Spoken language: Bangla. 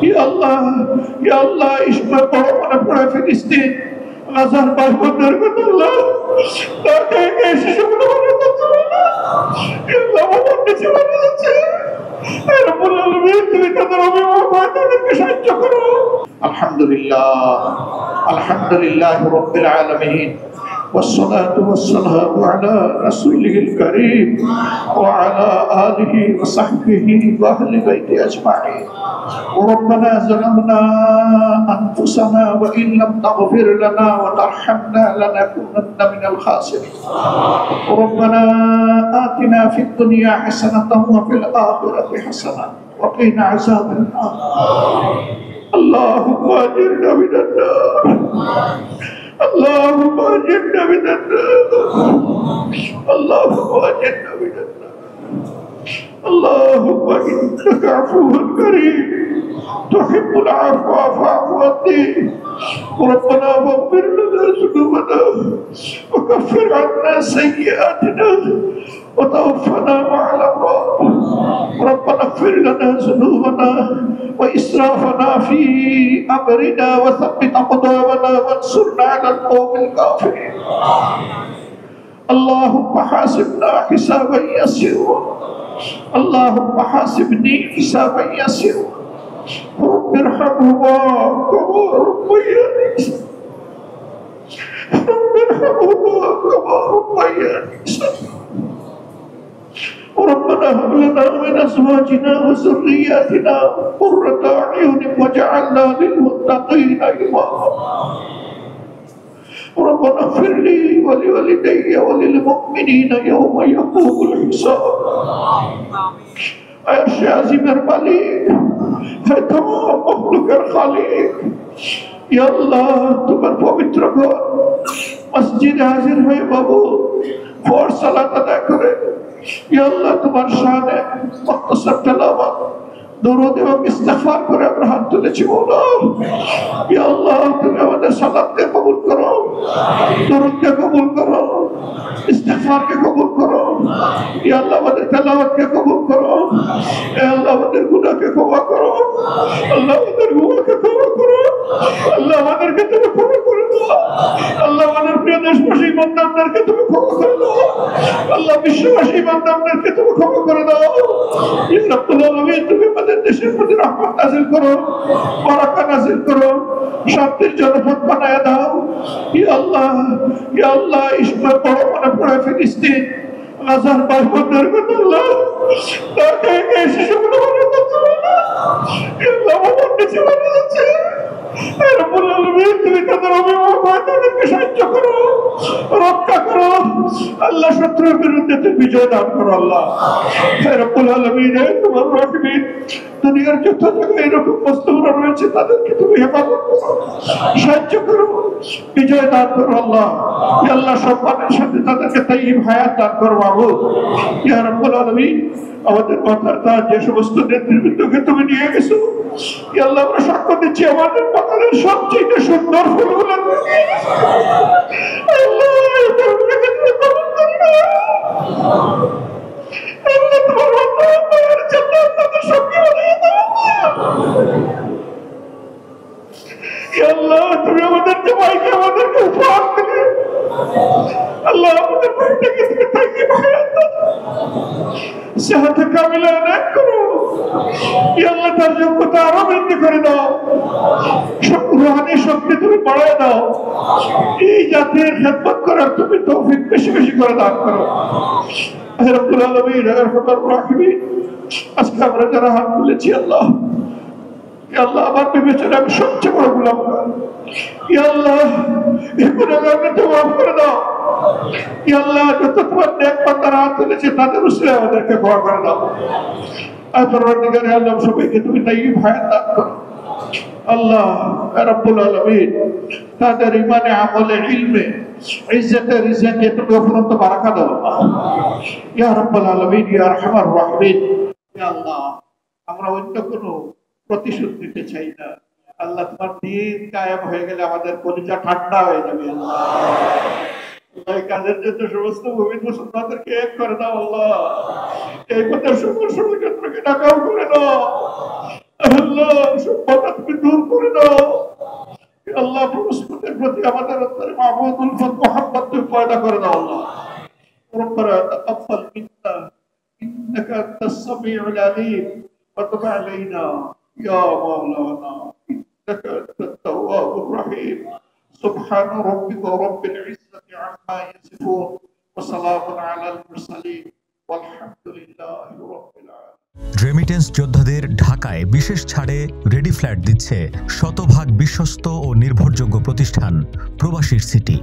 या अल्लाह इसमें बड़ो मन पड़े फिलिस्तीन गाजार बाहर को अल्लाह ताकि कैसे शुक्र होने को या अल्लाह वो नीचे बने जाते हैं रब्बुल आलमीन तुम्हें कदरों में वो बातें करके साथ करो अल्हम्दुलिल्लाह रब्बिल आलमीन والصلاة والسلام على رسوله الكريم وعلى آله وصحبه وأهل بيته أجمعين ربنا ظلمنا أنفسنا وإن لم تغفر لنا وترحمنا لنكونن من الخاسرين ربنا آتنا في الدنيا حسنة وفي الآخرة حسنة وقنا عذاب النار اللهم أجرنا من النار اللهم أجرنا من النار اللهم أجرنا من النار اللهم إنك عفو كريم تحب العفو فاعف عنا ربنا واغفر لنا ذنوبنا وكفر عنا سيئاتنا وتوفنا مع الأبرار ربنا اغفر لنا ذنوبنا وإسرافنا في أمرنا وثبت أقدامنا وانصرنا على القوم الكافرين اللهم حاسبنا حسابا يسيرا اللهم حاسبني حسابا يسيرا رب ارحمهما كما ربياني رب ارحمهما كما ربياني ربنا هب لنا من ازواجنا وذرياتنا قرة اعين واجعلنا للمتقين اماما ربنا اغفر لي ولوالدي وللمؤمنين يوم يقوم الحساب अर्श अज़ीमेर मालिक है तमाम मखलूकेर खालिक या अल्लाह तुम्हार पवित्र घर मस्जिदे हाजिर हয়ে बाबू फर्ज सालात अदा करे या अल्लाह तुम्हार शाने मुख्तसर तिलावत दुरूद एवं इस्तिगफार करे আমরা হাত তুলেছি মওলা या अल्लाह তুমি আমাদের সালাতকে কবুল করো दुरूदকে কবুল করো इस्तिगफारকে কবুল করো या अल्लाह আমাদের তেলাওয়াতকে কবুল করো या अल्लाह আমাদের গুনাহকে ক্ষমা করো আল্লাহ আমাদের গুনাহকে ক্ষমা করো আল্লাহ আমাদেরকে তুমি ক্ষমা করে দাও আল্লাহ আমাদের প্রিয় দেশবাসী বান্দাদেরকে তুমি ক্ষমা করে দাও আল্লাহ বিশ্ববাসী বান্দাদেরকে তুমি ক্ষমা করে দাও ইয়া রাব্বুল আলামিন তুমি আমাদের দেশের প্রতি রহমত নাযিল করো বরকত নাযিল করো শান্তির জনপদ বানায়া দাও ইয়া আল্লাহ इसमें बड़ो मन पड़े फिलिस्तीन गाजार बाहर को अल्लाह ताकि कैसे शुक्र होने को या अल्लाह वो नीचे बने जाते हैं रब्बुल आलमीन तुम्हें कदरों में वो बातें करके साथ करो रक्षा करो अल्लाह शत्रुओं के विरुद्ध विजय दान करो अल्लाह रब्बुल आलमीन है तुम्हारा राहिमीन दुनियार যত জায়গায় এরকম মজলুমরা রয়েছে তাদেরকে তুমি হেফাজত করো সাহায্য করো বিজয় দান করো আল্লাহ ইয়া আল্লাহ সম্মানের সাথে তাদেরকে তাইয়্যিব হায়াত দান করো মাবুদ ইয়া রাব্বুল আলামিন আমাদের মাথার তাজ যে সমস্ত নেতৃবৃন্দকে তুমি নিয়ে গেছো ইয়া আল্লাহ আমরা সাক্ষ্য দিচ্ছি আমাদের মাথার সবচেয়ে সুন্দর ফুলগুলো আল্লাহ তুমি কবুল করো আল্লাহ তোমার রহমতের জান্নাত তাদের সঙ্গে বানিয়ে দাও ইয়া আল্লাহ তুমি আমাদের সবাইকে আমাদেরকে উপহার দিলে আল্লাহ আমাদের ভাইটাকে তুমি তাইয়্যিব হায়াত দাও সেহত কামিলা এনায়েত করো ইয়া আল্লাহ তার যোগ্যতা আরো বৃদ্ধি করে দাও রুহানি শক্তি তুমি বাড়ায় দাও এই জাতির খেদমত করার তুমি তৌফিক বেশি বেশি করে দান করো হে রব্বুল আলামিন হে আরহামার রাহিমিন আজকে আমরা যারা হাত তুলেছি আল্লাহ ইয়া আল্লাহ আমার বিবেচনায় আমি সবচেয়ে বড় গুনাহগার ইয়া আল্লাহ এই গুনাহগারকে মাফ করে দাও ইয়া আল্লাহ যত তোমার নেক বান্দারা হাত তুলেছে তাদের উসিলায় আমাদেরকে ক্ষমা করে দাও আর পরওয়ারদিগারে আলম সবাইকে তুমি তাইয়্যিব হায়াত দান করো আল্লাহ রাব্বুল আলামিন তাদের ঈমানে আমলে ইলমে ইজ্জতে রিজকে তুমি অফুরন্ত বারাকা দাও ইয়া রাব্বুল আলামিন ইয়া আরহামার রাহিমিন ইয়া আল্লাহ আমরা অন্য কোনো প্রতিশোধ নিতে চাই না আল্লাহ তোমার দ্বীন কায়েম হয়ে গেলে আমাদের কলিজা ঠান্ডা হয়ে যাবে আল্লাহ এই কাজের জন্য সমস্ত মুমিন মুসলমানদেরকে এক করে দাও আল্লাহ এই পথের সকল ষড়যন্ত্রকে নাকাম করে দাও আল্লাহ সব তুমি দূর করে দাও। আল্লাহ প্রস্তুতের প্রতি আমাদের অন্তরে মাহমুদ উলফত মোহাম্মদ তুমি পয়দা করে দাও আল্লাহ। ربنا تقبل منا انك انت السميع العليم وتب علينا يا مولانا انك انت التواب الرحيم سبحان ربك رب العزه عما يصفون وسلام على المرسلين والحمد لله رب العالمين। রেমিটেন্স যোদ্ধাদের ঢাকায় বিশেষ ছাড়ে রেডি ফ্ল্যাট দিচ্ছে শতভাগ বিশ্বস্ত ও নির্ভরযোগ্য প্রতিষ্ঠান প্রবাসীর সিটি।